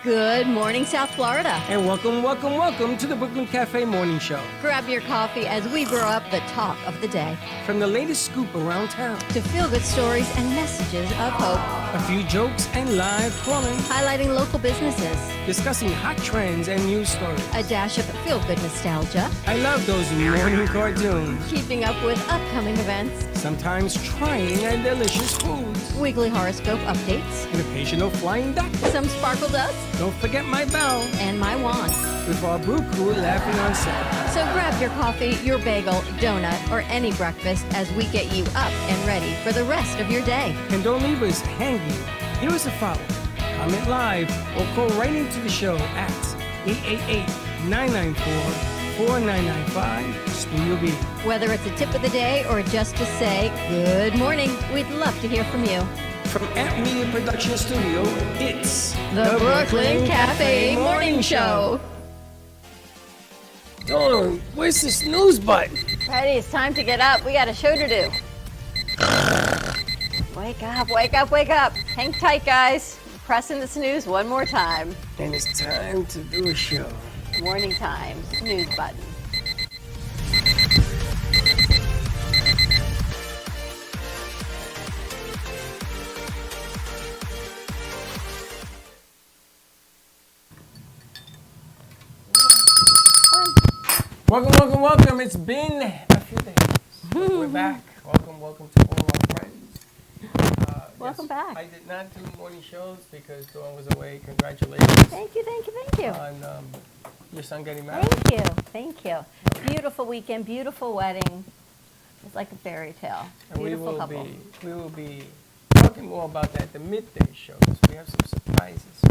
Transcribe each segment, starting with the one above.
Good morning, South Florida. And welcome to the Brooklyn Cafe Morning Show. Grab your coffee as we brew up the talk of the day. From the latest scoop around town to feel-good stories and messages of hope. A few jokes and live calling. Highlighting local businesses. Discussing hot trends and news stories. A dash of feel-good nostalgia. I love those morning cartoons. Keeping up with upcoming events. Sometimes trying and delicious foods. Weekly horoscope updates. An occasional flying duck. Some sparkle dust. Don't forget my bell. And my wand. With our brew crew laughing on set. So grab your coffee, your bagel, donut, or any breakfast as we get you up and ready for the rest of your day. And don't leave us hanging. Give us a follow. Comment live or call right into the show at 888-994-4995 Studio B. Whether it's a tip of the day or just to say good morning, we'd love to hear from you. From Amp Media Production Studio, it's the Brooklyn Cafe Morning Show. Dawn, where's the snooze button? Freddie, it's time to get up. We got a show to do. Wake up, wake up, wake up. Hang tight, guys. Pressing the snooze one more time. And it's time to do a show. Morning time, snooze button. Welcome. It's been a few days. We're back. Welcome to all our friends. Welcome back. I did not do morning shows because Dawn was away. Congratulations. Thank you. On your son getting married. Thank you. Beautiful weekend, beautiful wedding. It's like a fairy tale. And beautiful couple. We will be talking more about that at the midday shows. We have some surprises.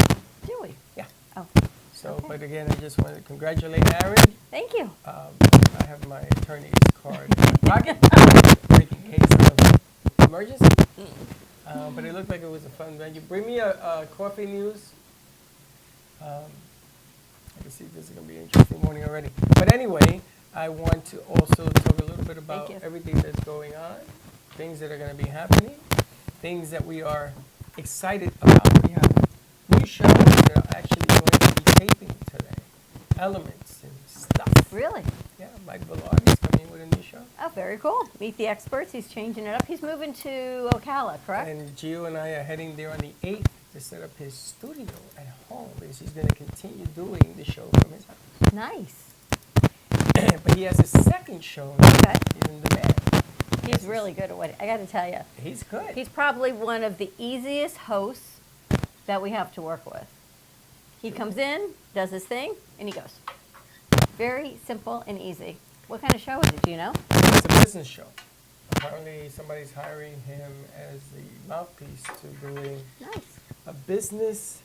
Do we? Yeah. Oh. So, Okay. But again, I just wanted to congratulate Aaron. Thank you. I have my attorney's card in my pocket, in case of emergency. But it looked like it was a fun venue. Bring me a coffee news. I can see this is going to be an interesting morning already. But anyway, I want to also talk a little bit about everything that's going on, things that are going to be happening, things that we are excited about. We have new shows that are actually going to be taping today. Elements and stuff. Really? Yeah, Mike Velarde is coming in with a new show. Oh, very cool. Meet the experts. He's changing it up. He's moving to Ocala, correct? And Gio and I are heading there on the 8th to set up his studio at home because he's going to continue doing the show from his house. Nice. But he has a second show. Okay. He's in the band. He's really good at what I got to tell you. He's good. He's probably one of the easiest hosts that we have to work with. He comes in, does his thing, and he goes. Very simple and easy. What kind of show is it, do you know? It's a business show. Apparently somebody's hiring him as the mouthpiece to doing a business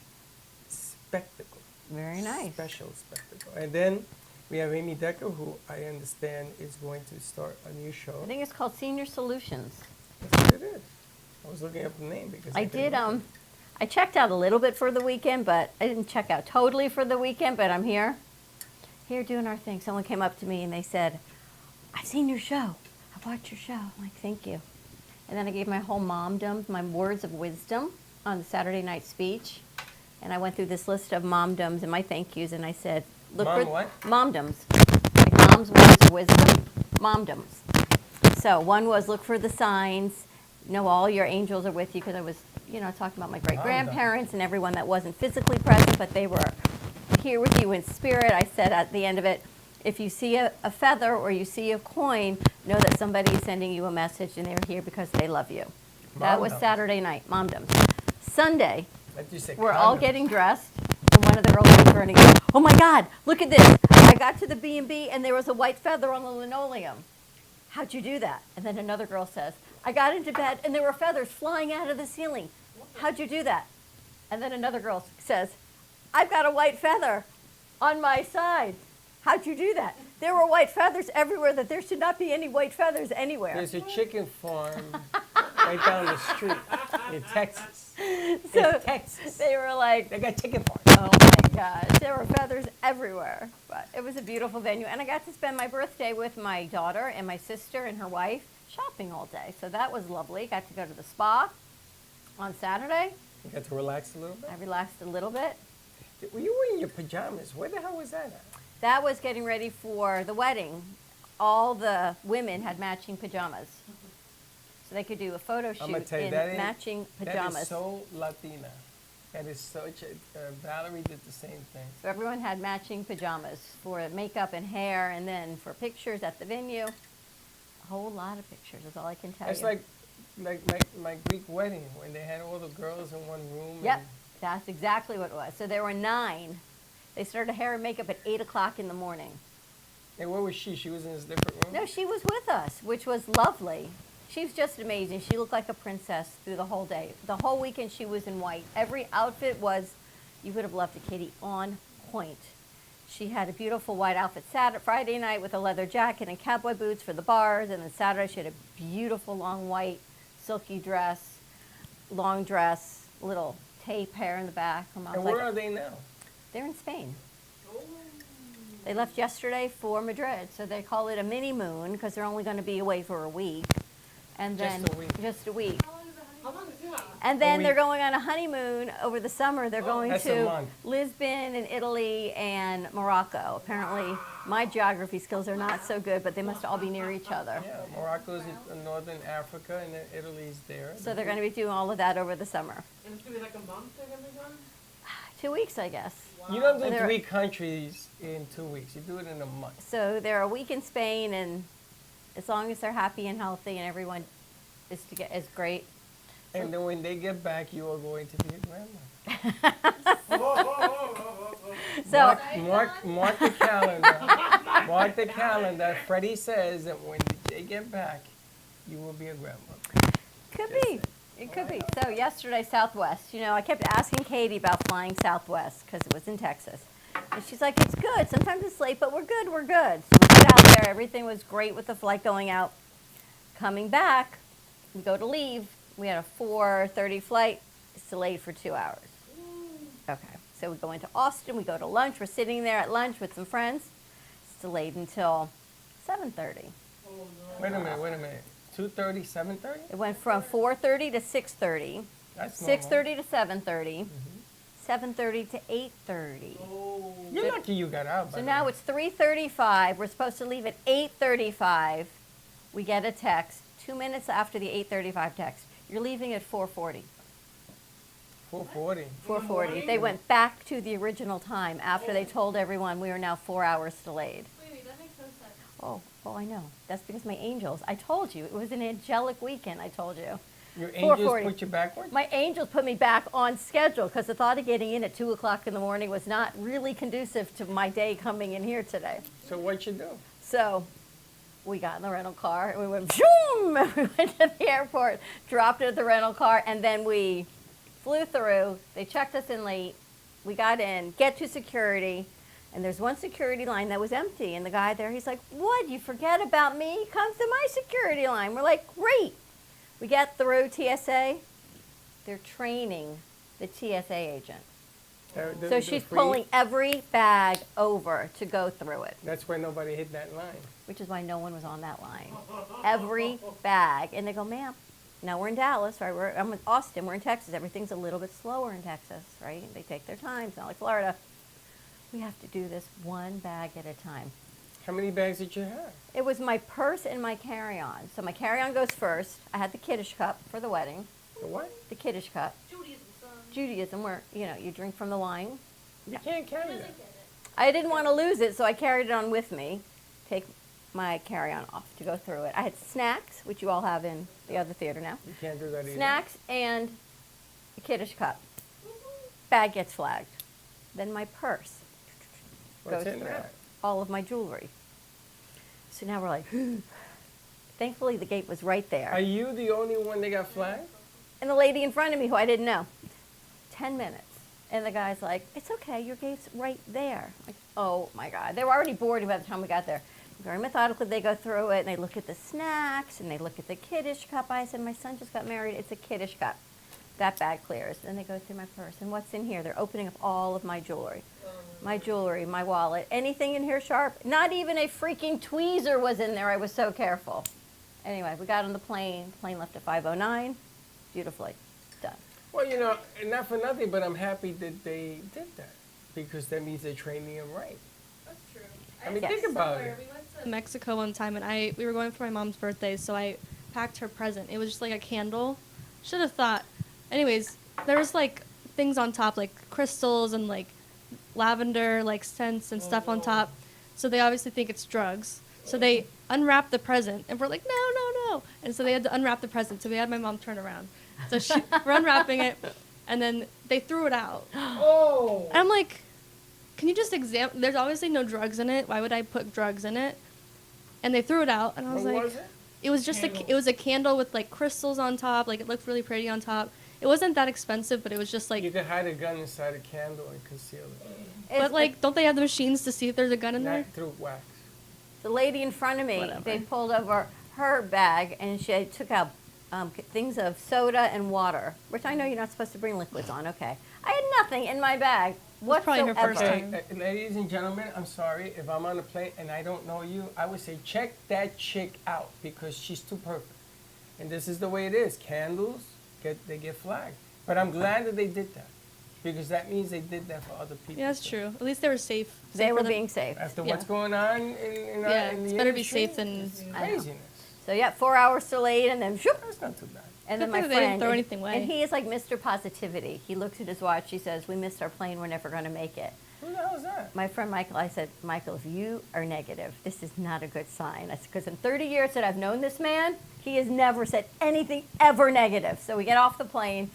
spectacle. Very nice. Special spectacle. And then we have Amy Decker, who I understand is going to start a new show. I think it's called Senior Solutions. That's what it is. I was looking up the name because I did. I checked out a little bit for the weekend, but I didn't check out totally for the weekend. But I'm here doing our thing. Someone came up to me and they said, "I've seen your show. I watched your show." I'm like, "Thank you." And then I gave my whole momdom, my words of wisdom on the Saturday night speech. And I went through this list of momdoms and my thank yous, and I said, "Look for what? Momdoms, like mom's words of wisdom, momdoms." So one was look for the signs. Know all your angels are with you, because I was, talking about my great-grandparents and everyone that wasn't physically present, but they were here with you in spirit. I said at the end of it, if you see a feather or you see a coin, know that somebody is sending you a message and they're here because they love you. That was Saturday night, momdoms. Sunday, we're all getting dressed, and one of the girls was turning, "Oh my God, look at this. I got to the B&B and there was a white feather on the linoleum. How'd you do that?" And then another girl says, "I got into bed and there were feathers flying out of the ceiling. How'd you do that?" And then another girl says, "I've got a white feather on my side. How'd you do that?" There were white feathers everywhere that there should not be any white feathers anywhere. There's a chicken farm right down the street in Texas. So Texas. they were like, They got chicken farms. oh my gosh, there were feathers everywhere. But it was a beautiful venue. And I got to spend my birthday with my daughter and my sister and her wife shopping all day. So that was lovely. Got to go to the spa on Saturday. You got to relax a little bit? I relaxed a little bit. Were you wearing your pajamas? Where the hell was that at? That was getting ready for the wedding. All the women had matching pajamas. So they could do a photo I'm gonna shoot tell you, in that is, matching that pajamas. is so Latina. That is such a, Valerie did the same thing. So everyone had matching pajamas for makeup and hair, and then for pictures at the venue. A whole lot of pictures is all I can tell It's you. like my Greek wedding when they had all the girls in one room. Yep, and- that's exactly what it was. So there were 9. They started hair and makeup at 8 o'clock in the morning. And where was she? She was in this different room? No, she was with us, which was lovely. She was just amazing. She looked like a princess through the whole day. The whole weekend she was in white. Every outfit was, you would have loved it, Katie, on point. She had a beautiful white outfit Friday night with a leather jacket and cowboy boots for the bars, and then Saturday she had a beautiful long white silky dress, long dress, little tape hair in the back. Her mom's And like, where are they now? they're in Spain. They left yesterday for Madrid, so they call it a mini moon because they're only going to be away for a week. And Just then a week. Just a week. How long is it? And then they're week. going on a honeymoon over the summer. They're going That's a to month. Lisbon and Italy and Morocco. Apparently, my geography skills are not so good, but they must all be near each other. Yeah, Morocco's in northern Africa and then Italy's there. So they're going to be doing all of that over the summer. And it's gonna be like a month they're gonna be gone? 2 weeks, I guess. You don't do They're- 3 countries in 2 weeks. You do it in a month. So they're a week in Spain, and as long as they're happy and healthy and everyone is great. And then when they get back, you are going to be a grandma. So Mark the calendar. Mark the calendar. Freddie says that when they get back, you will be a grandma. could be. It could be. So yesterday, Southwest. You know, I kept asking Katie about flying Southwest because it was in Texas. And she's like, it's good. Sometimes it's late, but we're good. We're good. So we get out there. Everything was great with the flight going out. Coming back, we go to leave. We had a 4:30 flight. It's delayed for 2 hours. Okay. So we go into Austin. We go to lunch. We're sitting there at lunch with some friends. It's delayed until 7:30. Wait a minute. 2:30, 7:30? It went from 4:30 to 6:30. That's normal. 6:30 to 7:30, 7:30 to 8:30. You're lucky you got out. by So the now way. it's 3:35. We're supposed to leave at 8:35. We get a text 2 minutes after the 8:35 text. You're leaving at 4:40. 4:40. 4:40. They went back to the original time after they told everyone we are now 4 hours delayed. Wait, that makes no sense. Oh, I know. That's because my angels. I told you it was an angelic weekend. I told you. Your angels 4:40. put you backwards? My angels put me back on schedule because the thought of getting in at 2 o'clock in the morning was not really conducive to my day coming in here today. So what'd you do? So we got in the rental car and we went zoom. We went to the airport, dropped it at the rental car, and then we flew through. They checked us in late. We got in, get to security, and there's one security line that was empty. And the guy there, he's like, "What? You forget about me? Come to my security line." We're like, "Great." We get through TSA. They're training the TSA agent. So she's pulling every bag over to go through it, That's why nobody hit that line. which is why no one was on that line. Every bag. And they go, "Ma'am, now we're in Dallas, right? I'm in Austin, we're in Texas. Everything's a little bit slower in Texas, right? They take their time. It's not like Florida. We have to do this one bag at a time." How many bags did you have? It was my purse and my carry-on. So my carry-on goes first. I had the kiddish cup for the wedding. The what? The kiddish cup. Judaism, son. Judaism, where, you drink from the wine. You can't carry Doesn't that. get it. I didn't want to lose it, so I carried it on with me. Take my carry-on off to go through it. I had snacks, which you all have in the other theater now. You can't do that either. Snacks and a kiddish cup. Bag gets flagged. Then my purse What's goes in through. that? All of my jewelry. So now we're like, thankfully the gate was right there. Are you the only one that got flagged? And the lady in front of me, who I didn't know, 10 minutes. And the guy's like, "It's okay, your gate's right there." Like, oh my God. They were already bored by the time we got there. Very methodically, they go through it, and they look at the snacks, and they look at the kiddish cup. I said, "My son just got married. It's a kiddish cup." That bag clears. Then they go through my purse. And what's in here? They're opening up all of my jewelry. My jewelry, my wallet, anything in here sharp. Not even a freaking tweezer was in there. I was so careful. Anyway, we got on the plane. The plane left at 5:09. Beautifully done. Well, not for nothing, but I'm happy that they did that. because that means they're training them right. That's true. I mean, Yes. think about it. We went to Mexico one time, and we were going for my mom's birthday, so I packed her present. It was just like a candle. Should have thought. Anyways, there was like things on top, like crystals and like lavender, like scents and stuff on top. So they obviously think it's drugs. So they unwrapped the present, and we're like, no, no, no. And so they had to unwrap the present. So we had my mom turn around. So we're unwrapping it, and then they threw it out. Oh! And I'm like, can you just examine? There's obviously no drugs in it. Why would I put drugs in it? And they threw it out, and I was What like, was it? it was just it was a candle with like crystals on top. Like it looked really pretty on top. It wasn't that expensive, but it was just You like. could hide a gun inside a candle and conceal it. But like, don't they have the machines to see if there's a gun in there? Not through wax. The lady in front of me, Whatever. they pulled over her bag and she took out things of soda and water, which I know you're not supposed to bring liquids on, okay. I had nothing in my bag was probably whatsoever. her first Okay, time. ladies and gentlemen, I'm sorry. If I'm on a plane and I don't know you, I would say check that chick out because she's too perfect. And this is the way it is. Candles, they get flagged. But I'm glad that they did that because that means they did that for other people. Yeah, that's too. true. At least they were safe. They Safe were for them. being safe. After Yeah. what's going on in Yeah, the it's better be industry, safe than- it's I know. craziness. So yeah, 4 hours delayed and then shoop, That's not too bad. and then Good my thing they didn't friend, throw and- anything away. and he is like Mr. Positivity. He looks at his watch, he says, we missed our plane, we're never gonna make it. Who the hell is that? My friend Michael, I said, Michael, if you are negative, this is not a good sign. I said, because in 30 years that I've known this man, he has never said anything ever negative. So we get off the plane,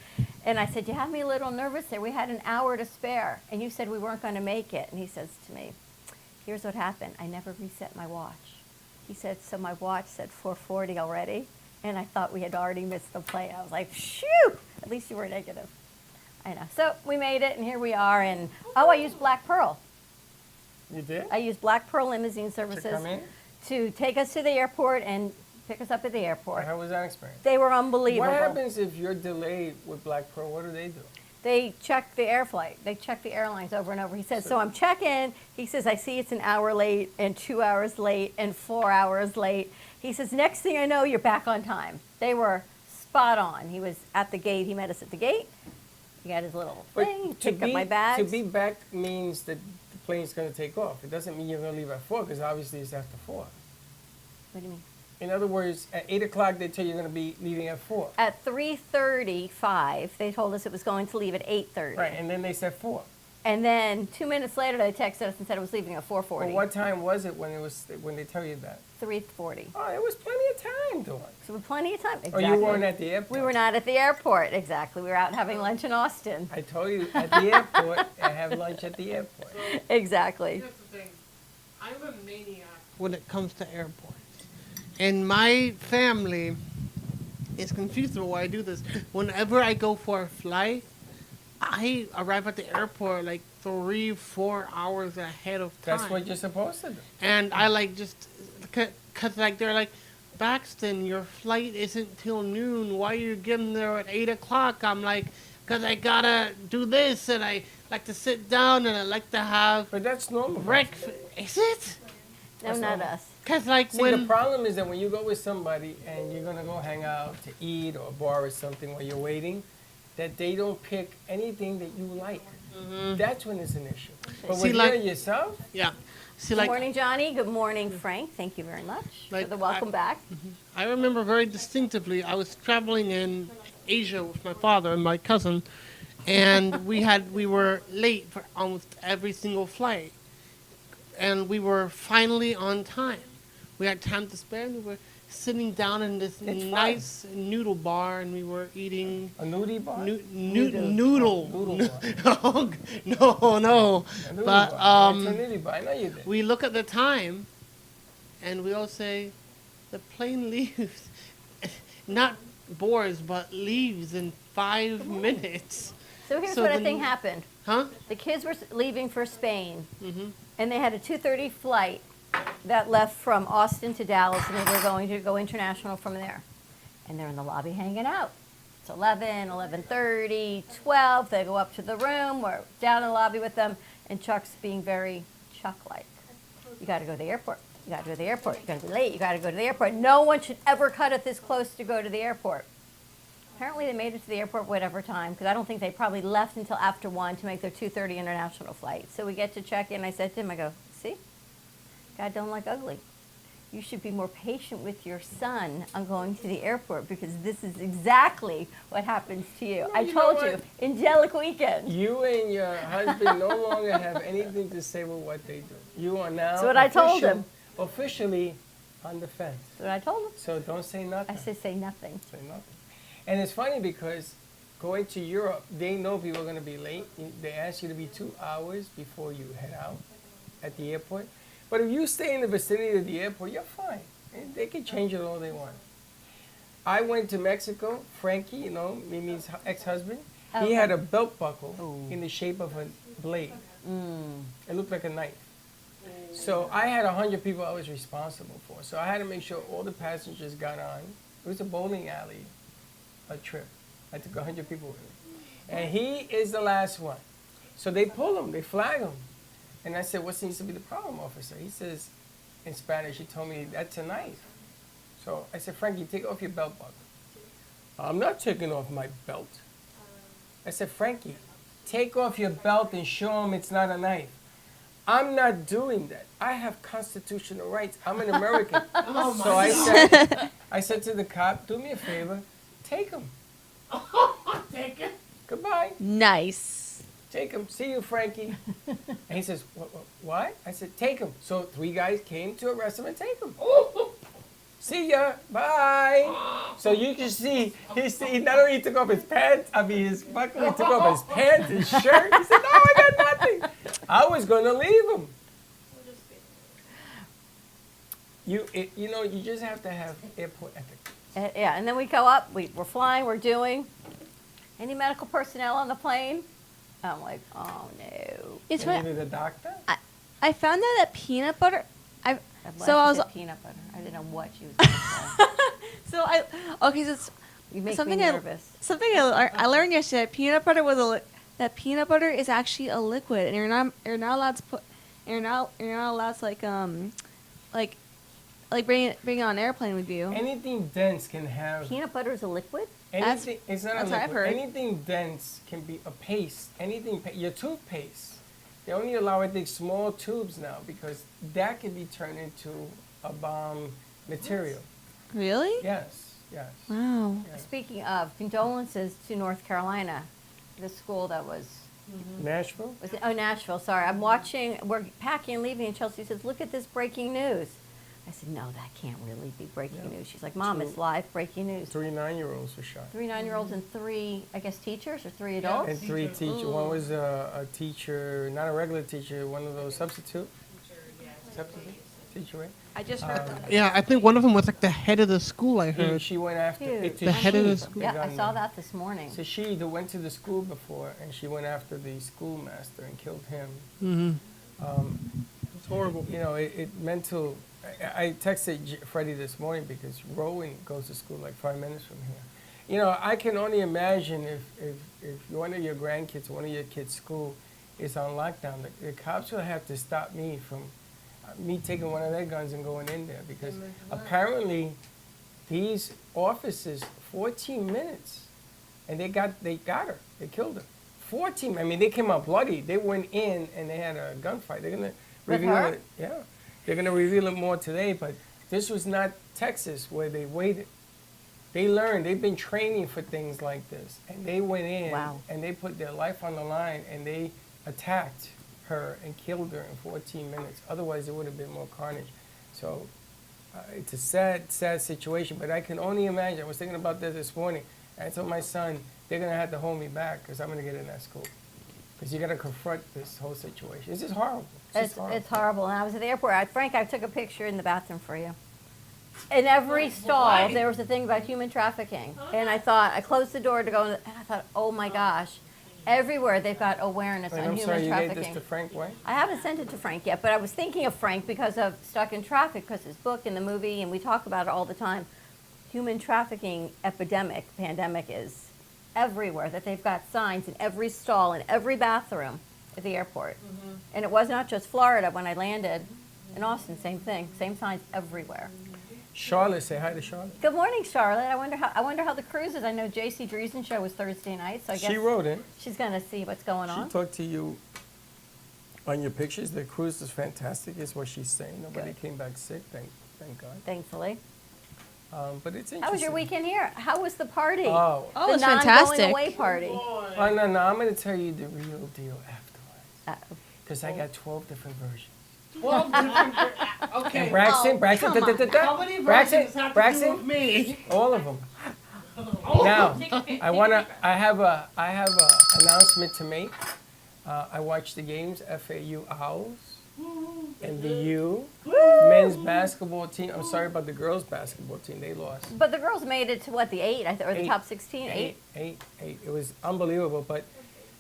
and I said, you have me a little nervous there. We had an hour to spare, and you said we weren't going to make it. And he says to me, here's what happened. I never reset my watch. He said, so my watch said 4:40 already, and I thought we had already missed the plane. I was like, shoo, at least you were negative. I know. So we made it, and here we are. And I used Black Pearl. You did? I used Black Pearl Limousine To Services come in? to take us to the airport and pick us up at the airport. How was that experience? They were unbelievable. What happens if you're delayed with Black Pearl? What do they do? They check the air flight. They check the airlines over and over. He says, so I'm checking. He says, I see it's an hour late and 2 hours late and 4 hours late. He says, next thing I know, you're back on time. They were spot on. He was at the gate. He met us at the gate. He got his little thing. He picked up my bags. To be back means that the plane's going to take off. It doesn't mean you're going to leave at 4 because obviously it's after 4. What do you mean? In other words, at 8 o'clock they tell you you're going to be leaving at 4. At 3:35, they told us it was going to leave at 8:30. Right, and then they said 4. And then 2 minutes later, they texted us and said it was leaving at 4:40. Well, what time was it when they tell you that? 3:40. Oh, it was plenty of time, Dawn. So with plenty of time. Oh, Exactly. you weren't at the airport. We were not at the airport. Exactly. We were out having lunch in Austin. I told you at the airport. I have lunch at the airport. Exactly. Here's the thing. I'm a maniac. when it comes to airports. And my family is confused about why I do this. Whenever I go for a flight, I arrive at the airport like 3-4 hours ahead of time. That's what you're supposed to do. And I like just, cause like they're like, Baxton, your flight isn't till noon. Why are you getting there at 8 o'clock? I'm like, cause I gotta do this and I like to sit down and I like to have But that's normal. breakfast. Is it? No, That's not all. us. Cause like See, the when, problem is that when you go with somebody and you're gonna go hang out to eat or borrow something while you're waiting, that they don't pick anything that you like. That's when it's an issue. But See, when like- you're yourself, yeah. See, Good like, morning, Johnny. Good morning, Frank. Thank you very much for Like, the welcome back. I remember very distinctively, I was traveling in Asia with my father and my cousin, and we were late for almost every single flight. And we were finally on time. We had time to spare, and we were sitting down in this It's fine. nice noodle bar, and we were eating a nudie bar. noodle. Noodle bar. No, no. A noodie But bar. It's a nudie bar. I know you did. we look at the time, and we all say, the plane leaves, not boards, but leaves in 5 minutes. So here's so what I then- think happened. Huh? The kids were leaving for Spain, Mm-hmm. and they had a 2:30 flight that left from Austin to Dallas, and they were going to go international from there. And they're in the lobby hanging out. It's 11, 11:30, 12. They go up to the room. We're down in the lobby with them, and Chuck's being very Chuck-like. You got to go to the airport. You got to go to the airport. You got to be late. You got to go to the airport. No one should ever cut it this close to go to the airport. Apparently they made it to the airport whatever time, because I don't think they probably left until after 1 to make their 2:30 international flight. So we get to check in. I said to him, I go, see, God don't like ugly. You should be more patient with your son on going to the airport, because this is exactly what happens to you. Well, I you know told what? you, angelic weekend. You and your husband no longer have anything to say with what they do. You are now That's what I told him. officially on the fence. That's what I told him. So don't say nothing. I said, say nothing. Say nothing. And it's funny because going to Europe, they know people are going to be late. They ask you to be 2 hours before you head out at the airport. But if you stay in the vicinity of the airport, you're fine. And they can change it all they want. I went to Mexico. Frankie, you know, Mimi's ex-husband, he had a belt buckle in the shape of a blade. It looked like a knife. So I had 100 people I was responsible for. So I had to make sure all the passengers got on. It was a bowling alley, a trip. I took 100 people with me. And he is the last one. So they pull him, they flag him. And I said, what seems to be the problem, officer? He says, in Spanish, he told me, that's a knife. So I said, Frankie, take off your belt buckle. I'm not taking off my belt. I said, Frankie, take off your belt and show him it's not a knife. I'm not doing that. I have constitutional rights. I'm an American. So I said to the cop, do me a favor, take him. Take it. Goodbye. Nice. Take him. See you, Frankie. And he says, what? I said, take him. So 3 guys came to arrest him and take him. See ya. Bye. So you can see, he not only took off his pants, his buckle, he took off his pants, his shirt. He said, no, I got nothing. I was going to leave him. You just have to have airport ethics. Yeah, and then we go up, we're flying, we're doing. Any medical personnel on the plane? I'm like, oh no. It's You what needed a doctor? I found out that peanut butter. I'm So glad I she was- said peanut butter. I didn't know what she was going to say. So it's You make something me I- nervous. something I learned yesterday. That peanut butter is actually a liquid, and you're not allowed to put. You're not allowed to bring it on an airplane with you. Anything dense can have Peanut butter is a liquid? anything. It's not a that's what I've liquid. heard. Anything dense can be a paste. Your toothpaste. They only allow, I think, small tubes now because that can be turned into a bomb material. Really? Yes, yes. Wow. Yeah. Speaking of, condolences to North Carolina, the school that was Nashville. it, oh, Nashville, sorry. I'm watching, we're packing and leaving, and Chelsea says, look at this breaking news. I said, no, that can't really be breaking Yeah. news. She's like, Mom, it's Two- live breaking news. 3 9-year-olds were shot. 3 9-years-olds and 3, I guess, teachers or 3 adults? And 3 teachers. One was a teacher, not a regular teacher, one of those substitute teacher, right? I just heard that. Yeah, I think one of them was like the head of the school. I heard. She went after Huge. it's a The head of the she, school. Yeah, I gun saw man. that this morning. So she went to the school before, and she went after the schoolmaster and killed him. Mm-hmm. It's horrible. You know, mental. I texted Freddie this morning because Rowan goes to school like 5 minutes from here. You know, I can only imagine if one of your grandkids, one of your kids' school is on lockdown, the cops will have to stop me from me taking one of their guns and going in there because apparently these officers, 14 minutes, and they got her, they killed her. 14. I mean, they came out bloody. They went in and they had a gunfight. They're gonna With reveal her? it. Yeah, they're gonna reveal it more today. But this was not Texas where they waited. They learned. They've been training for things like this, and they went in Wow. and they put their life on the line and they attacked her and killed her in 14 minutes. Otherwise, there would have been more carnage. So it's a sad, sad situation. But I can only imagine. I was thinking about this morning. I told my son, they're going to have to hold me back because I'm going to get in that school. Because you got to confront this whole situation. It's just horrible. It's Horrible. And I was at the airport. Frank, I took a picture in the bathroom for you. In every stall, there was a thing about human trafficking. And I closed the door to go, and I thought, oh my gosh. Everywhere they've got awareness Wait, on I'm human sorry, you gave trafficking. this to Frank White? I haven't sent it to Frank yet, but I was thinking of Frank because of Stuck in Traffic, because his book and the movie, and we talk about it all the time. Human trafficking pandemic is everywhere, that they've got signs in every stall, in every bathroom at the airport. And it was not just Florida when I landed. In Austin, same thing, same signs everywhere. Charlotte, say hi to Charlotte. Good morning, Charlotte. I wonder how the cruise is. I know J.C. Dreesen show was Thursday night, so I guess She wrote in. she's going to see what's going She on. talked to you on your pictures. The cruise is fantastic, is what she's saying. Nobody Good. came back sick, thank God. Thankfully. But it's interesting. How was your weekend here? How was the party? Oh, Oh, the it's non-going fantastic. away party. oh no, I'm going to tell you the real deal afterwards. Uh, Because I got 12 different versions. 12 different. Okay. And Braxton, Braxton, come on. How many Braxton, versions have to do Braxton, with me? all of them. Now, I have a announcement to make. I watched the games, FAU Owls and the U men's basketball team. I'm sorry about the girls basketball team. They lost. But the girls made it to what, the 8, or the Eight. top 16? 8? Eight. It was unbelievable. But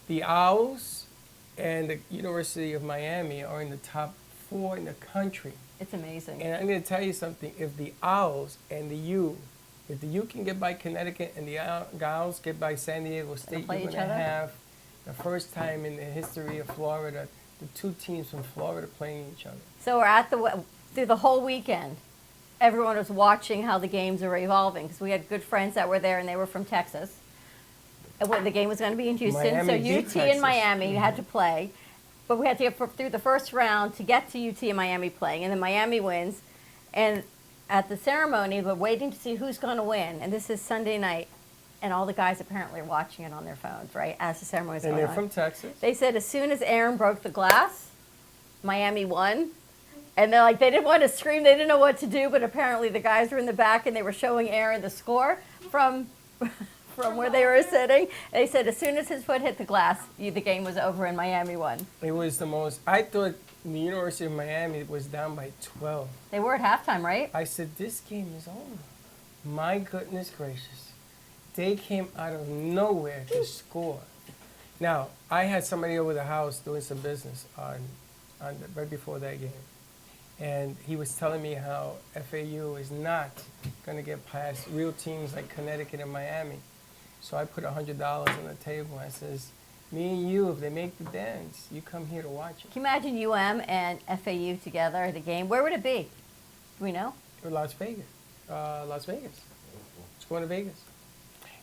the Owls and the University of Miami are in the top 4 in the country. It's amazing. And I'm going to tell you something. If the Owls and the U, if the U can get by Connecticut and the Owls get by San Diego State, play you're each going to other? have the first time in the history of Florida, the two teams from Florida playing each other. So we're at through the whole weekend, everyone was watching how the games are evolving, because we had good friends that were there and they were from Texas. And when the game was going to be in Houston, Miami so beat UT Texas. and Miami had to play. But we had to get through the first round to get to UT and Miami playing, and then Miami wins. And at the ceremony, we're waiting to see who's going to win. And this is Sunday night, and all the guys apparently are watching it on their phones, right, as the ceremony's And going they're on. from Texas. They said as soon as Aaron broke the glass, Miami won. And they're like, they didn't want to scream, they didn't know what to do, but apparently the guys were in the back and they were showing Aaron the score from where they were sitting. They said as soon as his foot hit the glass, the game was over and Miami won. It was the most, I thought the University of Miami was down by 12. They were at halftime, right? I said, this game is over. My goodness gracious. They came out of nowhere to score. Now, I had somebody over the house doing some business right before that game. And he was telling me how FAU is not going to get past real teams like Connecticut and Miami. So I put $100 on the table. I says, me and you, if they make the dance, you come here to watch it. Can you imagine UM and FAU together at a game? Where would it be? Do we know? Or Las Vegas. Las Vegas. It's going to Vegas.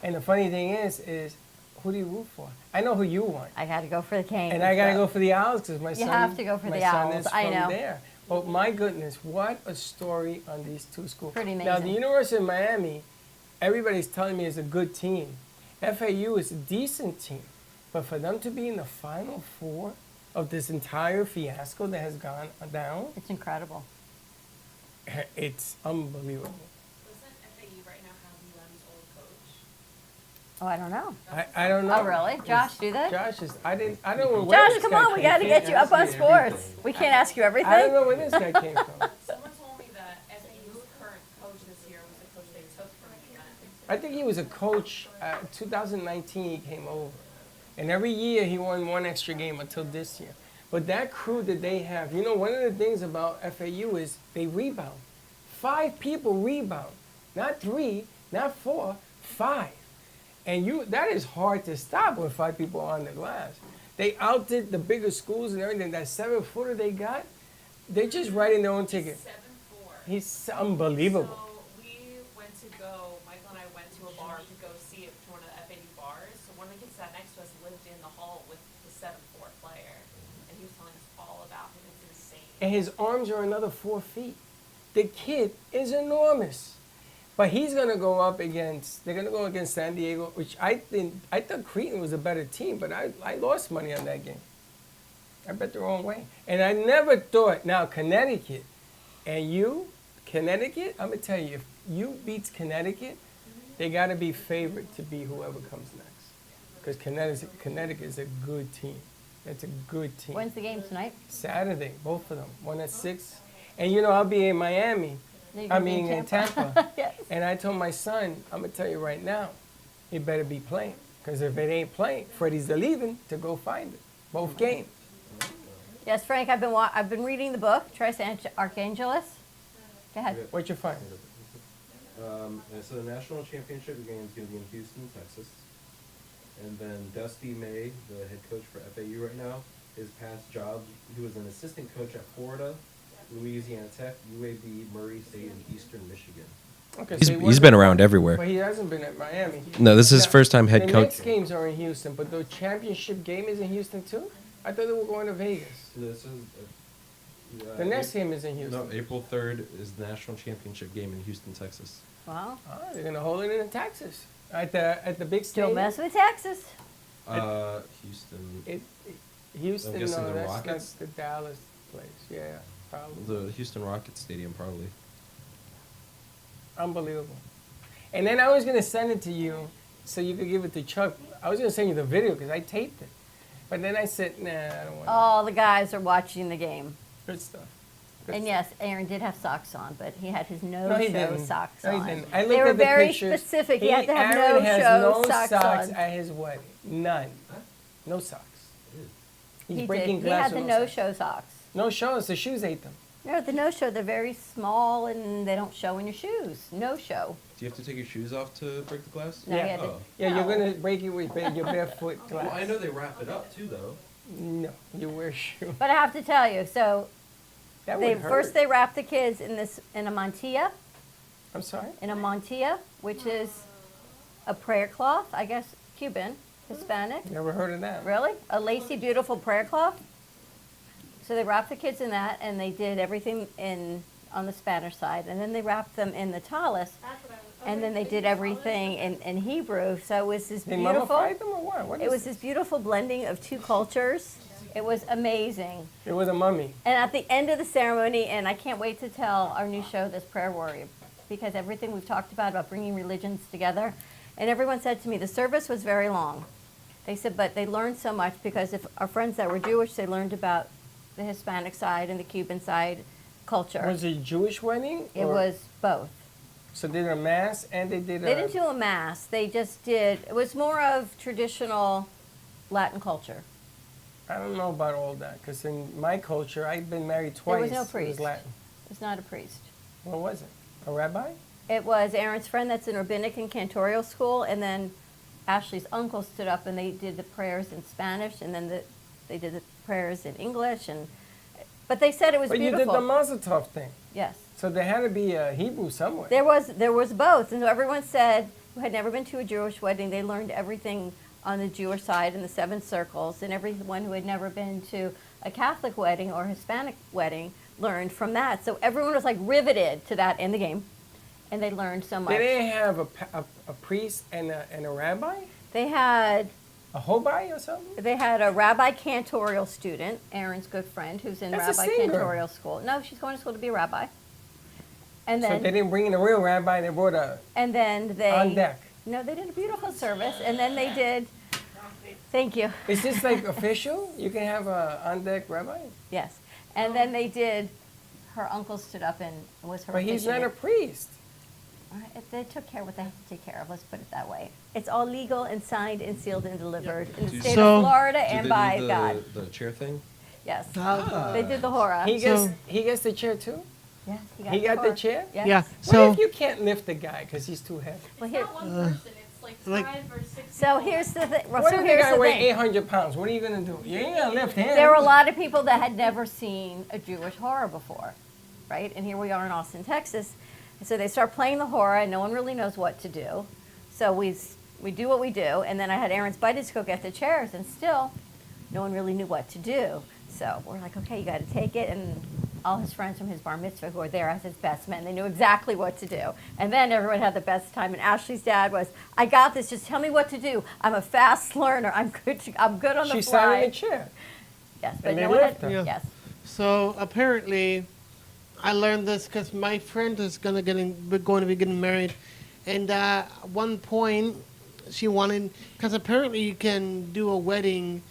And the funny thing is who do you root for? I know who you want. I got to go for the Canes. And I got to go for the Owls because my son. have to go for my the son Owls, is I from know. there. But my goodness, what a story on these two schools. Pretty Now, the amazing. University of Miami, everybody's telling me is a good team. FAU is a decent team. But for them to be in the Final Four of this entire fiasco that has gone down, It's incredible. it's unbelievable. Doesn't FAU right now have UM's old coach? Oh, I don't know. I don't know. Oh, really? Josh, do they? Josh is, I don't know where Josh, this come guy on, we came got to from. get you up on sports. We can't ask you everything. I don't know where this guy came from. Someone told me that FAU's current coach this year was the coach they took from UM. I think he was a coach. 2019, he came over, and every year he won one extra game until this year. But that crew that they have, you know, one of the things about FAU is they rebound. 5 people rebound, not 3, not 4, 5, and that is hard to stop when 5 people are on the glass. They outdid the bigger schools and everything. That 7-footer they got, they're just writing their own ticket. 7'4". He's unbelievable. So we went to go, Michael and I went to a bar to go see it to one of the FAU bars. So one of the kids sat next to us lived in the hall with the 7'4" player. And he was telling us all about him. It's insane. And his arms are another 4 feet. The kid is enormous. But he's going to go up against, they're going to go against San Diego, which I thought Creighton was a better team, but I lost money on that game. I bet the wrong way. And I never thought, now Connecticut, and Connecticut, I'm going to tell you, if you beats Connecticut, they got to be favored to be whoever comes next. Because Connecticut is a good team. It's a good team. When's the game tonight? Saturday, both of them. One at 6. And you know, I'll be in Miami. You're I gonna be mean, in Tampa. Yes. And I told my son, I'm going to tell you right now, he better be playing. Because if it ain't playing, Freddie's leaving to go find it. Both games. Yes, Frank, I've been reading the book, Tres Archangelis. Go ahead. What'd you find? And so the national championship game is going to be in Houston, Texas. And then Dusty May, the head coach for FAU right now, his past job, he was an assistant coach at Florida, Louisiana Tech, UAB, Murray State, and Eastern Michigan. Okay, He's so he been wasn't- around everywhere. But he hasn't been at Miami. No, this is his Now, first time head The coach. next games are in Houston, but the championship game is in Houston too? I thought they were going to Vegas. This is The next game is in Houston. No, April 3rd is the national championship game in Houston, Texas. Wow. Oh, they're gonna hold it in Texas at the big Don't stadium. mess with Texas. Houston. Houston, I'm guessing no, the that's Rockets? not the Dallas place. Yeah, probably. The Houston Rockets Stadium, probably. Unbelievable. And then I was gonna send it to you so you could give it to Chuck. I was gonna send you the video because I taped it. But then I said, nah, I don't want All the guys are watching the game. Good stuff. Good And stuff. yes, Aaron did have socks on, but he had his No, he no-show didn't. socks No, he on. didn't. I They looked were at the very pictures. specific. He had to have Aaron has no-show no socks socks on. at his wedding. None. No socks. He's He breaking did. He glass had the with no socks. no-show socks. No shows. The shoes ate them. No, the no-show, they're very small and they don't show in your shoes. No-show. Do you have to take your shoes off to break the glass? No, he Yeah. had to- Oh. Yeah, No. you're gonna break it with your barefoot glass. Well, I know they wrap it up too, though. No, you wear shoes. But I have to tell you, so That they would hurt. first they wrap the kids in a mantilla, I'm sorry. which is a prayer cloth, I guess Cuban, Hispanic. Never heard of that. Really? A lacy, beautiful prayer cloth? So they wrapped the kids in that, and they did everything on the Spanish side, and then they wrapped them in the tallis, and then they did everything in Hebrew. So it was this They beautiful. mummified them or what? What It is was this beautiful blending of two cultures. It was amazing. It was a mummy. And at the end of the ceremony, and I can't wait to tell our new show, This Prayer Warrior, because everything we've talked about bringing religions together, and everyone said to me, the service was very long. They said, but they learned so much because if our friends that were Jewish, they learned about the Hispanic side and the Cuban side culture. Was it a Jewish wedding? It or- was both. So they did a mass and they did a. They didn't do a mass. They just did, it was more of traditional Latin culture. I don't know about all that because in my culture, I've been married twice. There was no It was priest. Latin. It was not a priest. What was it? A rabbi? It was Aaron's friend that's in rabbinic and cantorial school, and then Ashley's uncle stood up and they did the prayers in Spanish, and then they did the prayers in English, but they said it was But beautiful. you did the Mazel Tov thing. Yes, So there had to be a Hebrew somewhere. there was both, and so everyone said who had never been to a Jewish wedding, they learned everything on the Jewish side in the seven circles, and everyone who had never been to a Catholic wedding or Hispanic wedding learned from that. So everyone was like riveted to that in the game, and they learned so much. Did they have a priest and a rabbi? They had A hobai or something? They had a rabbi cantorial student, Aaron's good friend, who's in That's a rabbi singer. cantorial school. No, she's going to school to be a rabbi. And So then, they didn't bring in a real rabbi, they brought a and then they on deck. No, they did a beautiful service, and then they did. Thank you. Is this like official? You can have a on deck rabbi? Yes, and then they did. Her uncle stood up and was her. But he's not a officiant. priest. All right, they took care of what they had to take care of. Let's put it that way. It's all legal and signed and sealed and delivered in the state So- of Florida Did and they by do God. the chair thing? Yes, Ah. they did the hora. He gets the chair too? Yes, He got the hora. chair? Yes. Yeah. What So if you can't lift the guy because he's too heavy? Well, It's here, not one person, it's like like- 5 or 6 so people. here's the thing. Well, What so if the here's guy the weighs thing. 800 pounds? What are you going to do? You ain't going to lift him. There were a lot of people that had never seen a Jewish horror before, right? And here we are in Austin, Texas. And so they start playing the horror, and no one really knows what to do. So we do what we do, and then I had Aaron's buddies go get the chairs, and still, no one really knew what to do. So we're like, okay, you got to take it, and all his friends from his bar mitzvah who were there as his best men, they knew exactly what to do. And then everyone had the best time, and Ashley's dad was, I got this, just tell me what to do. I'm a fast learner, I'm good on the She fly. sat in the chair. Yes, but And they no one had, left her. Yeah. yes. So apparently, I learned this because my friend is going to be getting married, and at one point, she wanted, because apparently you can do a wedding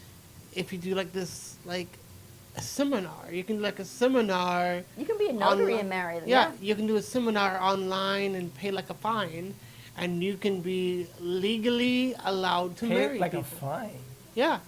if you do like this, like a seminar. You can do like a seminar. You can be a notary online. and marry them. Yeah, you can do a seminar online and pay like a fine, and you can be legally allowed to Pay marry it like people. a fine. Yeah.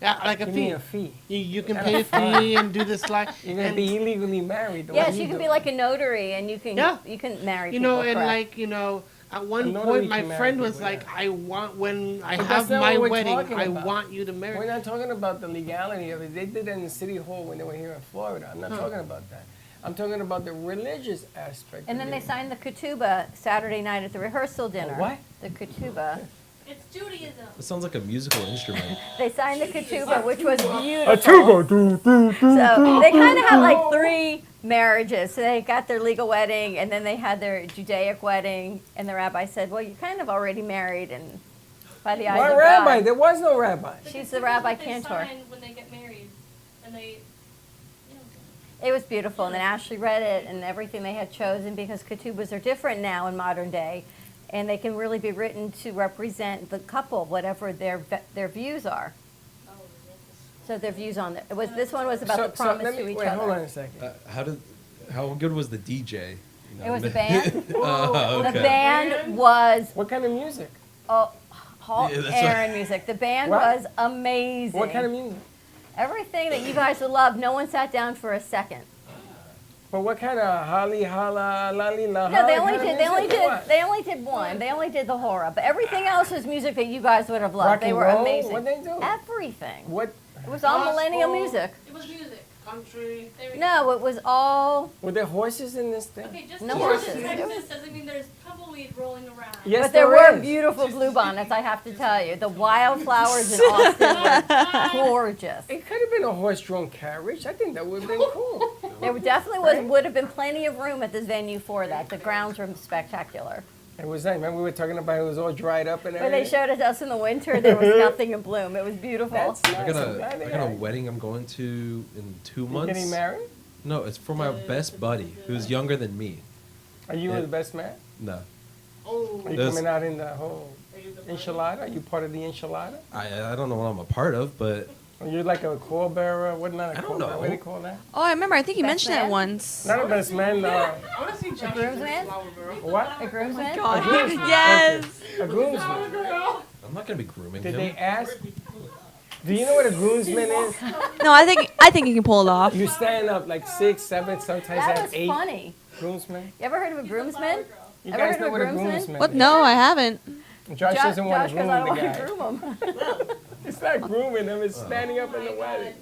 Yeah, like a Give fee. me a fee. You can pay a fee and do this like. You're going to and- be illegally married. the Yes, way you can do. be like a notary, and you can Yeah. marry You people. know, and correct. like, you know, at one notary point my can marry friend was people, like, yeah. I want, when I But have that's not my what we're wedding, talking I about. want you to marry. We're not talking about the legality of it. They did that in the city hall when they were here in Florida. I'm not Huh. talking about that. I'm talking about the religious aspect. And of then they it. signed the ketubah Saturday night at the rehearsal dinner. what? The ketubah. It's Judaism. It sounds like a musical instrument. They signed the ketubah, which was beautiful. A tuba, So they kind of had like 3 marriages. So they got their legal wedding, and then they had their Judaic wedding, and the rabbi said, well, you're kind of already married, and by the eyes What of rabbi? God. There was no rabbi. She's the rabbi They cantor. sign when they get married, and they. You know, It was beautiful, and then Ashley read it, and everything they had chosen, because ketubas are different now in modern day, and they can really be written to represent the couple, whatever their views are. So their views on it. This one was about the promise let to me, each wait, hold on other. a second. How good was the DJ? It was a band. Oh, The okay. band was What kind of music? Halt Yeah, that's Aaron music. The band What? was amazing. What kind of music? Everything that you guys would love. No one sat down for a second. But what kind of holly holla lali la? No, they kind only of did. They music only or did. what? They only did one. They only did the horror. But everything else was music that you guys would have loved. Rock They and were roll? amazing. What'd they do? Everything. What? It was all millennial Gospel. music. it was music. Country. No, it was all. Were there horses in this thing? Okay, just No because horses. it's Texas doesn't mean there's tumbleweed rolling around. Yes, But there were is. beautiful bluebonnets. I have to tell you, the wildflowers in Austin were gorgeous. It could have been a horse-drawn carriage. I think that would have been cool. There definitely would have been plenty of room at this venue for that. The grounds were spectacular. It was nice. Remember we were talking about it was all dried up and When everything? they showed it to us in the winter, there was nothing in bloom. It was beautiful. That's nice. I I'm got glad a they I got a had- wedding I'm going to in 2 You months. getting married? No, it's for my best buddy who's younger than me. Are you Yeah. the best man? No, Oh. Are you There's- coming out in the whole enchilada? Are you part of the enchilada? I don't know what I'm a part of, but Or you're like a call bearer? What not a I don't call bearer? What do know. they call that? Oh, I remember. I think you Best mentioned man? it once. Not a best man. I want to see Josh groomsman? Flower Girl. What? A groomsman? A groomsman. Yes. A groomsman. I'm not gonna be grooming Did him. they ask? Do you know what a groomsman is? No, I think you can pull it off. You stand up like 6, 7, sometimes That have was 8 funny. groomsmen. You ever heard of a groomsman? You Ever guys heard know of a what a groomsman? groomsman What? is. No, I haven't. Josh doesn't want to Josh, groom I don't the want to guy. groom him. It's not grooming him, it's standing up in the wedding.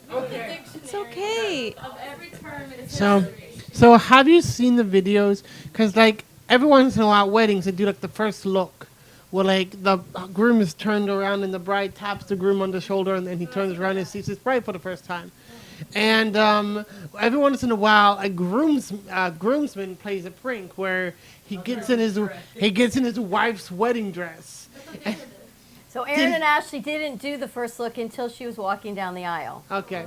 It's okay. Of every term in a So, history. so have you seen the videos? Because like every once in a while, weddings they do like the first look, where like the groom is turned around and the bride taps the groom on the shoulder, and then he turns around and sees his bride for the first time. And every once in a while, a groomsman plays a prank where he gets in his wife's wedding dress. So Aaron and Ashley didn't do the first look until she was walking down the aisle. Okay.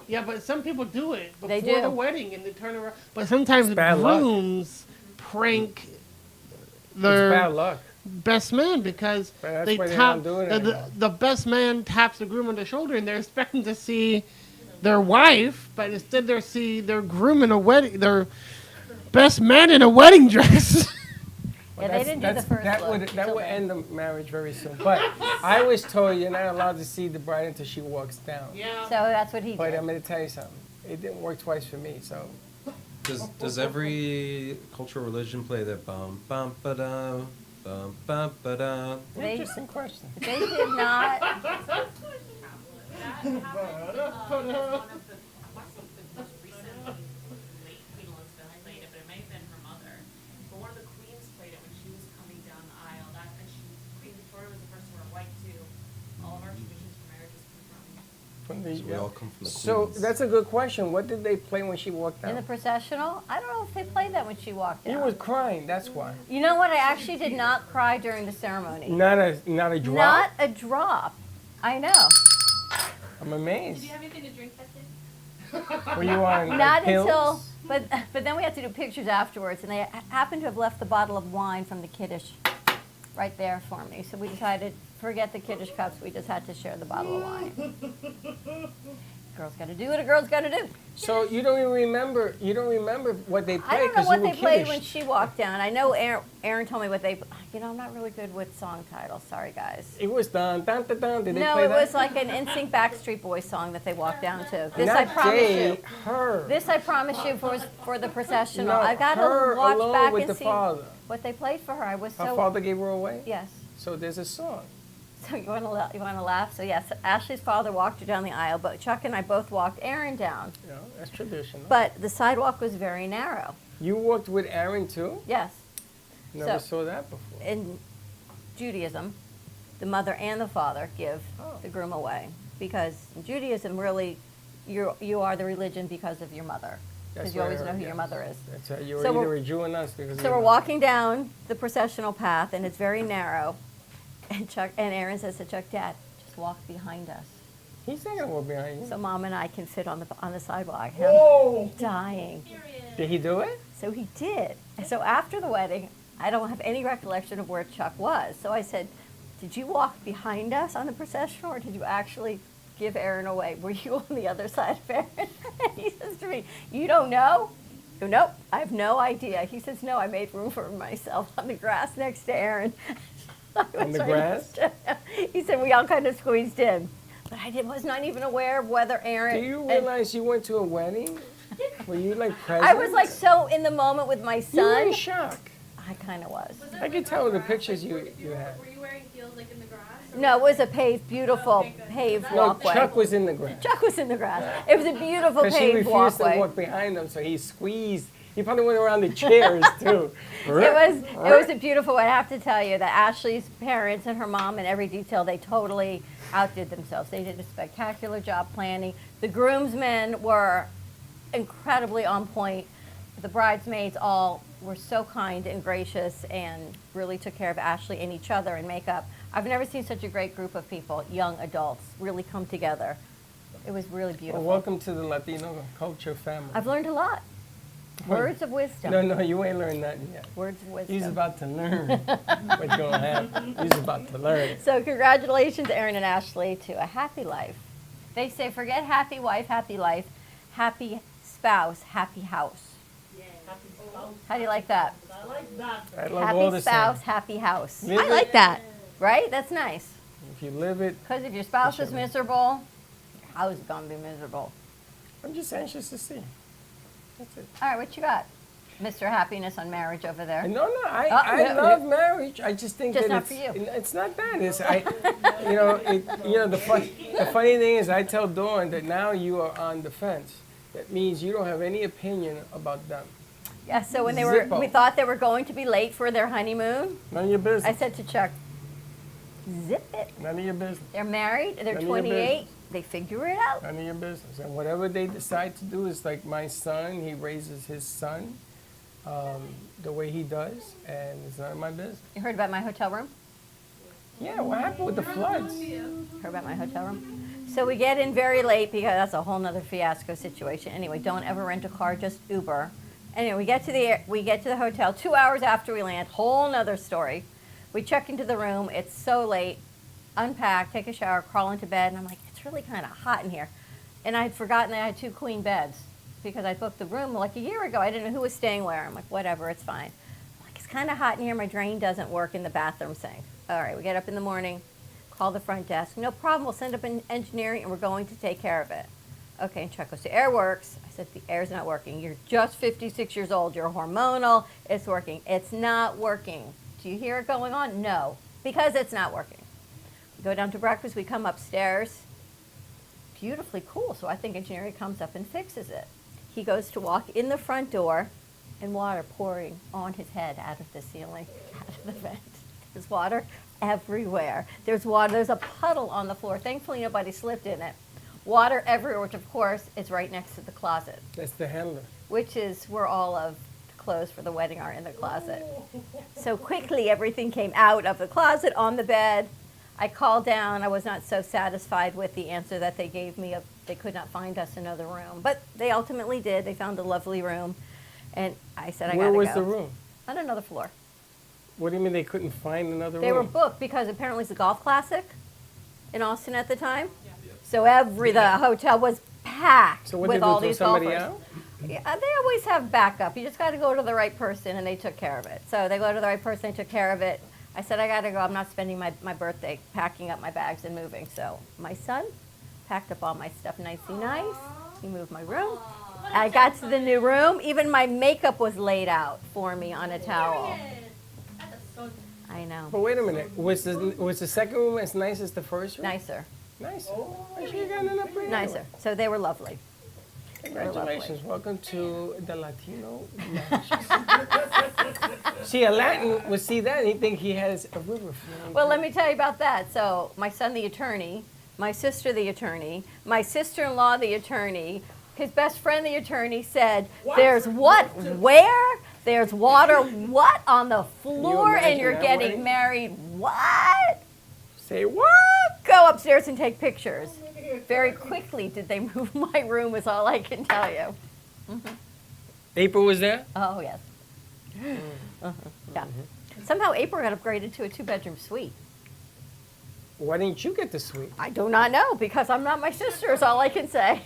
Yeah, but some people do it before They do. the wedding and they turn around. But sometimes bad luck. grooms prank It's their bad luck. best man because But that's they why they tap don't do it the, anymore. the best man taps the groom on the shoulder and they're expecting to see their wife, but instead they see their groom in a wedding, their best man in a wedding dress. Yeah, they didn't do the first that look. would until end then. the marriage very soon. But I was told you're not allowed to see the bride until she walks down. So that's what he But did. I'm going to tell you something. It didn't work twice for me. So Does every cultural religion play that bum bum ba da bum bum ba da? They- interesting question. They did not. That happened with, one of the, I want to say the most recent late Queen Elizabeth played it, but it may have been her mother. But one of the queens played it when she was coming down the aisle. That, and Queen Victoria was the first to wear white too. All of our traditions for marriages come from. From the, We all come from the so Queens. that's a good question. What did they play when she walked In the down? processional, I don't know if they played that when she walked You out. was crying. That's why. You know what? I actually did not cry during the ceremony. Not a drop. Not a drop. I know. I'm Did amazed. you have anything to drink that day? Were you on Not pills? until, but then we had to do pictures afterwards, and they happened to have left the bottle of wine from the kiddush right there for me. So we decided, forget the kiddush cups, we just had to share the bottle of wine. Girl's got to do what a girl's got to do. So you don't even remember. You don't remember what they I played don't know because what you were they played when kiddished. she walked down. I know Aaron told me what they. You know, I'm not really good with song titles. Sorry, guys. It was dun dun dun dun. Did they No, play it that? was like an NSYNC Backstreet Boys song that they walked down to. This I Not promise Jay, you. her. This I promise you for the processional. No, I got her to watch alone back with and the see father. what they played for her. I was Her so father gave her away. yes. So there's a song. So you want to laugh? So yes, Ashley's father walked her down the aisle, but Chuck and I both walked Aaron down. You know, that's traditional. But the sidewalk was very narrow. You walked with Aaron too? Yes. Never So- saw that before. In Judaism, the mother and the father give Oh. the groom away, because in Judaism, really, you are the religion because of your mother, That's because you what I always know heard, who your yes. mother is. That's how you were So either we're- a Jew or not because of So your we're mother. walking down the processional path, and it's very narrow. And Aaron says to Chuck, "Dad, just walk behind us, He's not gonna walk behind you. so Mom and I can sit on the sidewalk." I'm Whoa! dying. Did he do it? So he did. And so after the wedding, I don't have any recollection of where Chuck was. So I said, "Did you walk behind us on the processional, or did you actually give Aaron away? Were you on the other side of Aaron?" And he says to me, "You don't know?" I go, "Nope, I have no idea." He says, "No, I made room for myself on the grass next to Aaron." I On was the right grass? next to him. He said we all kind of squeezed in. But was not even aware of whether Aaron. Do you and- realize you went to a wedding? Were you like present? I was like so in the moment with my You were son. in shock. I kind of was. I could tell the pictures you had. Were you wearing heels like in the grass? No, it was a paved, beautiful paved No, walkway. Chuck was in the grass. Chuck was in the grass. It was a beautiful Because she paved refused to walkway. walk behind him, so he squeezed. He probably went around the chairs too. It was a beautiful. I have to tell you that Ashley's parents and her mom, in every detail, they totally outdid themselves. They did a spectacular job planning. The groomsmen were incredibly on point. The bridesmaids all were so kind and gracious and really took care of Ashley and each other in makeup. I've never seen such a great group of people, young adults, really come together. It was really Well, beautiful. welcome to the Latino culture family. I've learned a lot. Words of wisdom. No, you ain't learned nothing yet. Words of wisdom. He's about to learn what's going to happen. He's about to learn. So congratulations, Aaron and Ashley, to a happy life. They say, forget happy wife, happy life, happy spouse, happy house. How do you like that? I love all Happy the spouse, same. happy house. Live I it- like that. Right? That's nice. If you live it, Because if your spouse is Whichever. miserable, your house is going to be miserable. I'm just anxious to see. That's it. All right, what you got? Mr. Happiness on marriage over there. No, I yeah, love marriage. I just think Just that not it's, for you. it's not that. The funny thing is, I tell Dawn that now you are on the fence. That means you don't have any opinion about them. Yeah, so when Zippo. we thought they were going to be late for their honeymoon, None of your business. I said to Chuck, zip it. None of your business. They're married, they're None of your 28, business. they figure it out. None of your business. And whatever they decide to do is like my son. He raises his son the way he does, and it's none of my business. You heard about my hotel room? Yeah, what happened with the floods? Heard about my hotel room? So we get in very late because that's a whole nother fiasco situation. Anyway, don't ever rent a car, just Uber. Anyway, we get to the hotel 2 hours after we land, whole nother story. We check into the room, it's so late, unpack, take a shower, crawl into bed, and I'm like, it's really kind of hot in here. And I had forgotten that I had 2 queen beds because I booked the room like a year ago. I didn't know who was staying where. I'm like, whatever, it's fine. I'm like, it's kind of hot in here, my drain doesn't work in the bathroom sink. All right, we get up in the morning, call the front desk. No problem, we'll send up an engineering and we're going to take care of it. Okay, and Chuck goes, the air works. I said, the air's not working. You're just 56 years old. You're hormonal. It's working. It's not working. Do you hear it going on? No, because it's not working. We go down to breakfast. We come upstairs. Beautifully cool. So I think engineering comes up and fixes it. He goes to walk in the front door and water pouring on his head out of the ceiling, out of the vent. There's water everywhere. There's water. There's a puddle on the floor. Thankfully, nobody slipped in it. Water everywhere, which of course is right next to the closet, That's the handler. which is where all of the clothes for the wedding are in the closet. So quickly, everything came out of the closet on the bed. I called down. I was not so satisfied with the answer that they gave me. They could not find us another room, but they ultimately did. They found a lovely room, and I said, I Where gotta was go. the room? On another floor. What do you mean they couldn't find another They were room? booked because apparently it's a golf classic in Austin at the time. So the hotel was packed So what with did they all do, throw these somebody golfers. out? Yeah, they always have backup. You just got to go to the right person, and they took care of it. So they go to the right person, they took care of it. I said, I got to go. I'm not spending my birthday packing up my bags and moving. So my son packed up all my stuff nicely nice. He moved my room. I got to the new room. Even my makeup was laid out for me on a towel. I know. But wait a minute, was the second room as nice as the first room? Nicer, Nicer. I'm sure you got an upgrade. nicer. So they were lovely. Congratulations. Welcome to the Latino Mansions. See, a Latin would see that and he'd think he has a river flowing. Well, let me tell you about that. So my son, the attorney, my sister, the attorney, my sister-in-law, the attorney, his best friend, the attorney, said, "There's what? Where? There's water. What on the floor? And imagine you're that getting wedding? married. What? Say what? Go upstairs and take pictures." Very quickly did they move my room, is all I can tell you. April was there? Oh, yes. Yeah. Somehow April got upgraded to a 2-bedroom suite. Why didn't you get the suite? I do not know, because I'm not my sister, is all I can say.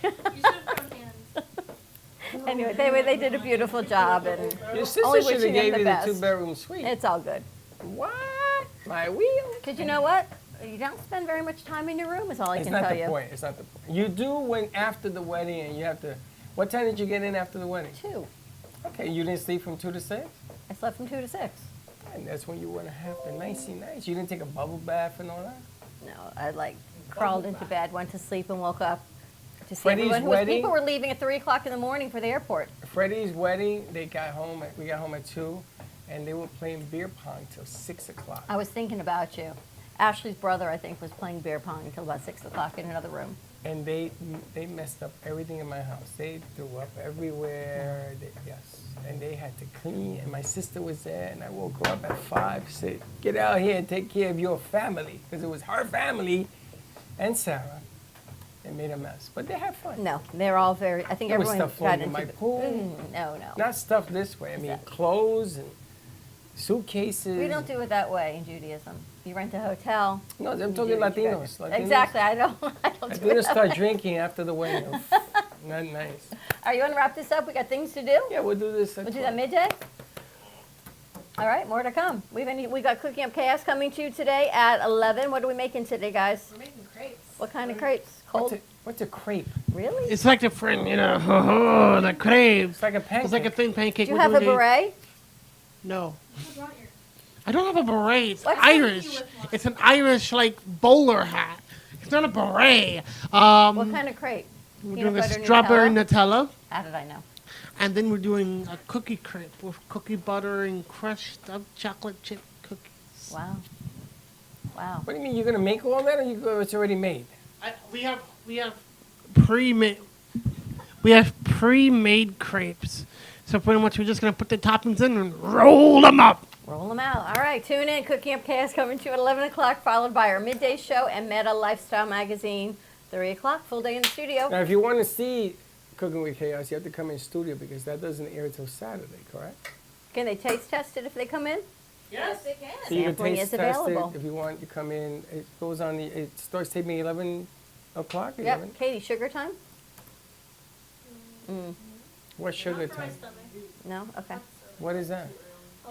Anyway, they did a beautiful job, and Your sister only should have wishing them gave the you the best. 2-bedroom suite. It's all good. What? My wheel? Because you know what? You don't spend very much time in your room, is all I It's can not tell the you. point. It's not the point. You do when after the wedding and you have to. What time did you get in after the wedding? 2. Okay, you didn't sleep from 2 to 6? I slept from 2 to 6. And that's when you want to have the nicey nice. You didn't take a bubble bath and all that? No, I crawled into bed, went to sleep, and woke up to see Freddie's everyone. wedding? People were leaving at 3 o'clock in the morning for the airport. Freddie's wedding, we got home at 2, and they were playing beer pong till 6 o'clock. I was thinking about you. Ashley's brother, I think, was playing beer pong until about 6 o'clock in another room. And they messed up everything in my house. They threw up everywhere. Yes. And they had to clean. And my sister was there. And I woke her up at 5, said, "Get out here and take care of your family." Because it was her family and Sarah. They made a mess. But they had fun. No, they're all very, I think There was everyone stuff got floating in into my the- pool. No. Not stuff this way. I mean, clothes and suitcases. We don't do it that way in Judaism. You rent a hotel. No, I'm you talking do what you Latinos. got. Latinos. Exactly, I don't do it Latinos that start way. drinking after the wedding. Not nice. Are you want to wrap this up? We got things to do? Yeah, we'll do this. At We'll do 12. that midday? All right, more to come. We got Cooking Up Chaos coming to you today at 11. What are we making today, guys? We're making crepes. What kind of crepes? Cold? What's a crepe? Really? It's like the friend, the crepes. It's like a pancake. It's like a thin pancake. Do you We're have a doing beret? No. I don't have a beret. It's What's Irish. It's an Irish, bowler hat. It's not a beret. What kind of crepe? We're Peanut doing a butter strawberry Nutella? Nutella. How did I know? And then we're doing a cookie crepe with cookie butter and crushed up chocolate chip cookies. Wow. Wow. What do you mean? You're gonna make all that, or it's already made? We have pre-made crepes. So pretty much we're just gonna put the toppings in and roll them up. Roll them out. All right, tune in. Cooking Up Chaos coming to you at 11 o'clock, followed by our midday show and Meta Lifestyle Magazine, 3 o'clock, full day in the studio. Now, if you want to see Cooking with Chaos, you have to come in studio because that doesn't air till Saturday, correct? Can they taste test it if they come in? Yes, they can. So you can Sampling taste is test available. it if you want. You come in. It goes on the. It starts taping 11 o'clock. 11? Yep. Katie, sugar time? What sugar time? No? Okay. What is that?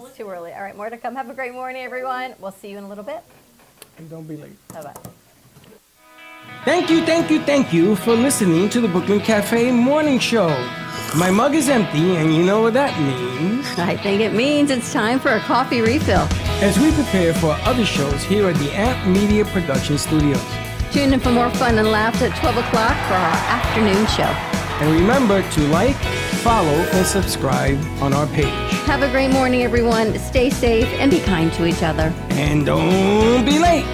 It's too early. All right, more to come. Have a great morning, everyone. We'll see you in a little bit. And don't be late. Bye-bye. Thank you for listening to the Brooklyn Cafe Morning Show. My mug is empty, and you know what that means. I think it means it's time for a coffee refill. As we prepare for other shows here at the Amp Media Production Studios. Tune in for more fun and laughs at 12 o'clock for our afternoon show. And remember to like, follow, and subscribe on our page. Have a great morning, everyone. Stay safe and be kind to each other. And don't be late.